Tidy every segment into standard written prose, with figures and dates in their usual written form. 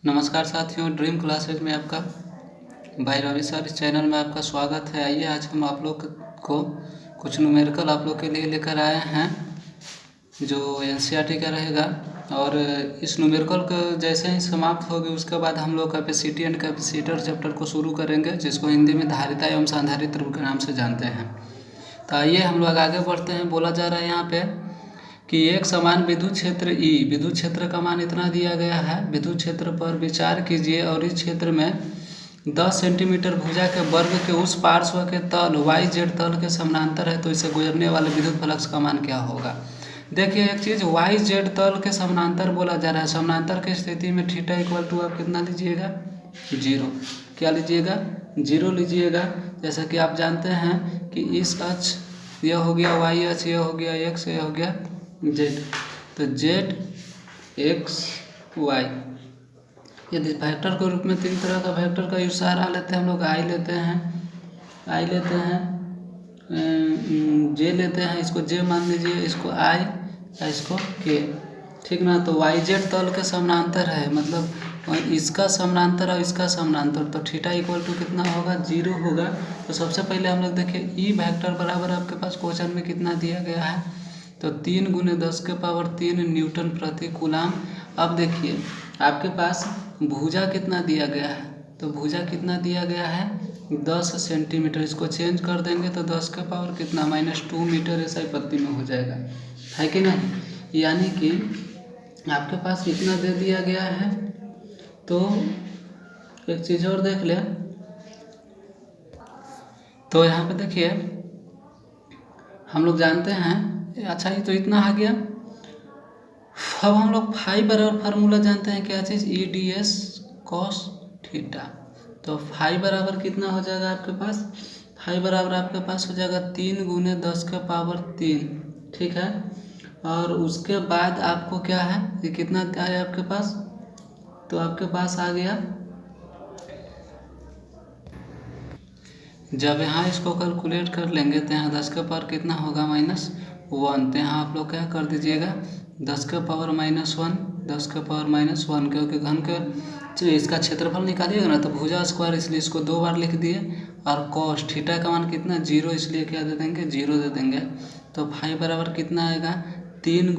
नमस्कार साथियों, dream classes में आपका भाई रवि सर इस चैनल में आपका स्वागत है। आइए आज हम आप लोग को कुछ न्यूमेरिकल आप लोग के लिए लेकर आए हैं जो एनसीईआरटी का रहेगा। और इस न्यूमेरिकल को जैसे ही समाप्त होगी उसके बाद हम लोग कैपेसिटी एंड कैपेसिटर चैप्टर को शुरू करेंगे, जिसको हिंदी में धारिता एवं सांधारित्र के नाम से जानते हैं। तो आइए हम लोग आगे बढ़ते हैं। बोला जा रहा है यहाँ पे कि एक समान विद्युत क्षेत्र ई, विद्युत क्षेत्र का मान इतना दिया गया है। विद्युत क्षेत्र पर विचार कीजिए और इस क्षेत्र में 10 सेंटीमीटर भुजा के वर्ग के उस पार्श्व के तल वाई जेड तल के समानांतर है, तो इसे गुजरने वाले विद्युत फ्लक्स का मान क्या होगा। देखिए एक चीज़, वाई जेड तल के समानांतर बोला जा रहा है। समानांतर की स्थिति में थीटा इक्वल टू आप कितना लीजिएगा, 0। क्या लीजिएगा, 0 लीजिएगा। जैसा कि आप जानते हैं कि इस अक्ष यह हो गया वाई अक्ष, यह हो गया एक्स, यह हो गया जेड। तो जेड एक्स वाई, यदि वेक्टर के रूप में 3 तरह का वेक्टर का सहारा लेते हैं हम लोग। आई लेते हैं, जे लेते हैं, इसको जे मान लीजिए, इसको आई, इसको के, ठीक ना। तो वाई जेड तल के समानांतर है, मतलब इसका समानांतर और इसका समानांतर, तो थीटा इक्वल टू कितना होगा, 0 होगा। तो सबसे पहले हम लोग देखिए ई वेक्टर बराबर आपके पास क्वेश्चन में कितना दिया गया है, तो 3 × 10⁻³ न्यूटन प्रति कूलाम। अब देखिए आपके पास भुजा कितना दिया गया है, तो भुजा कितना दिया गया है, 10 सेंटीमीटर। इसको चेंज कर देंगे तो 10 के पावर कितना, -2 मीटर ऐसा ही पत्ती में हो जाएगा, है कि नहीं। यानी कि आपके पास कितना दे दिया गया है। तो एक चीज़ और देख ले, तो यहाँ पे देखिए हम लोग जानते हैं, अच्छा ये तो इतना आ गया। अब हम लोग फाई बराबर फार्मूला जानते हैं, क्या चीज़, EDS cos थीटा। तो फाई बराबर कितना हो जाएगा आपके पास, फाई बराबर आपके पास हो जाएगा 3 × 10⁻3, ठीक है। और उसके बाद आपको क्या है, ये कितना आया आपके पास, तो आपके पास आ गया, जब यहाँ इसको कैलकुलेट कर लेंगे तो यहाँ 10 के पावर कितना होगा, -1। तो यहाँ आप लोग क्या कर दीजिएगा, 10 के पावर -1, 10 के पावर -1, क्योंकि घन के इसका क्षेत्रफल निकालिएगा ना, तो भुजा स्क्वायर, इसलिए इसको 2 बार लिख दिए। और कॉस थीटा का मान कितना, 0, इसलिए क्या दे देंगे, 0 दे देंगे। तो फाई बराबर कितना आएगा, 3 ×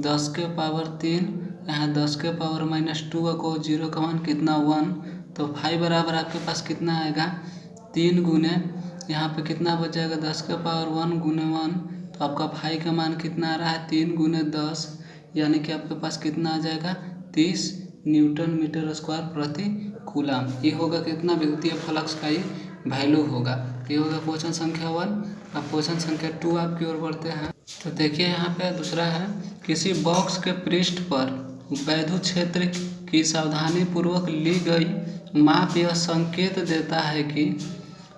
10⁻3, यहाँ 10 के पावर -2 को 0 का मान कितना, 1। तो फाई बराबर आपके पास कितना आएगा, 3 × यहाँ पे कितना बच जाएगा, 10 के पावर 1 × 1। तो आपका फाई का मान कितना आ रहा है, 3 × 10, यानी कि आपके पास कितना आ जाएगा, 30 न्यूटन मीटर स्क्वायर प्रति कूलाम। ये होगा कितना, विद्युतीय फ्लक्स का ये वैल्यू होगा। ये होगा क्वेश्चन संख्या 1। अब क्वेश्चन संख्या 2 आपकी ओर बढ़ते हैं। तो देखिए यहाँ पे दूसरा है, किसी बॉक्स के पृष्ठ पर विद्युत क्षेत्र की सावधानी पूर्वक ली गई माप यह संकेत देता है कि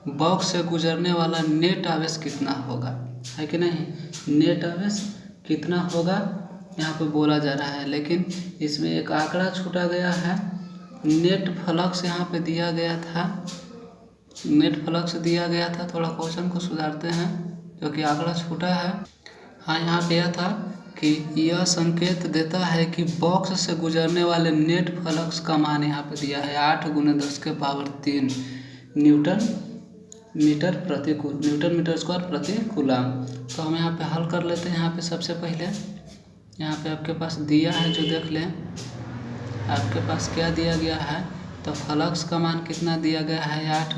बॉक्स से गुजरने वाला नेट आवेश कितना होगा, है कि नहीं। नेट आवेश कितना होगा यहाँ पे बोला जा रहा है, लेकिन इसमें एक आंकड़ा छूटा गया है। नेट फ्लक्स यहाँ पे दिया गया था, नेट फ्लक्स दिया गया था। थोड़ा क्वेश्चन को सुधारते हैं क्योंकि आंकड़ा छूटा है। हाँ, यहाँ पे यह था कि यह संकेत देता है कि बॉक्स से गुजरने वाले नेट फ्लक्स का मान यहाँ पे दिया है 8 × 10⁻³ न्यूटन मीटर स्क्वायर प्रति कूलाम। तो हम यहाँ पे हल कर लेते हैं। यहाँ पे सबसे पहले यहाँ पे आपके पास दिया है, जो देख लें आपके पास क्या दिया गया है, तो फ्लक्स का मान कितना दिया गया है, 8 ×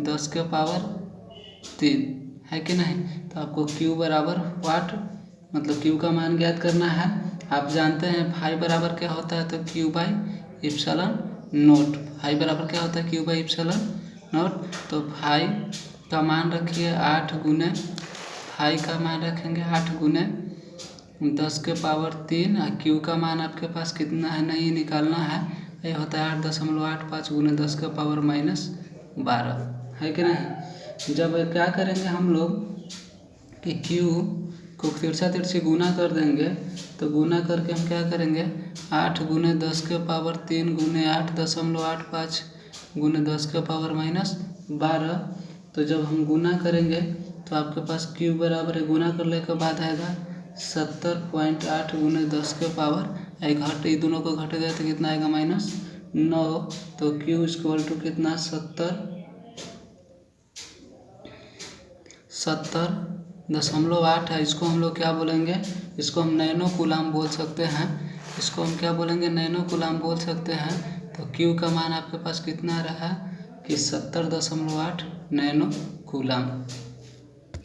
10⁻3, है कि नहीं। तो आपको Q बराबर वाट, मतलब Q का मान ज्ञात करना है। आप जानते हैं फाई बराबर क्या होता है, तो Q/ε0। फाई बराबर क्या होता है, Q/ε0। तो फाई का मान रखिए 8 × फाई का मान रखेंगे 8 × 10⁻3। Q का मान आपके पास कितना है, नहीं निकालना है, ये होता है 8.85 × 10⁻12, है कि नहीं। जब क्या करेंगे हम लोग कि Q को तिरछी गुना कर देंगे, तो गुना करके हम क्या करेंगे, 8 × 10⁻3 × 8.85 × 10⁻12। तो जब हम गुना करेंगे तो आपके पास Q बराबर है, गुना करने के बाद आएगा 70.8 × ये दोनों को घट गया तो कितना आएगा -9। तो Q इक्वल टू कितना 70.8 है। इसको हम लोग क्या बोलेंगे, इसको हम नैनो कूलाम बोल सकते हैं। इसको हम क्या बोलेंगे, नैनो कूलाम बोल सकते हैं। तो Q का मान आपके पास कितना रहा कि 70.8 नैनो कूलाम।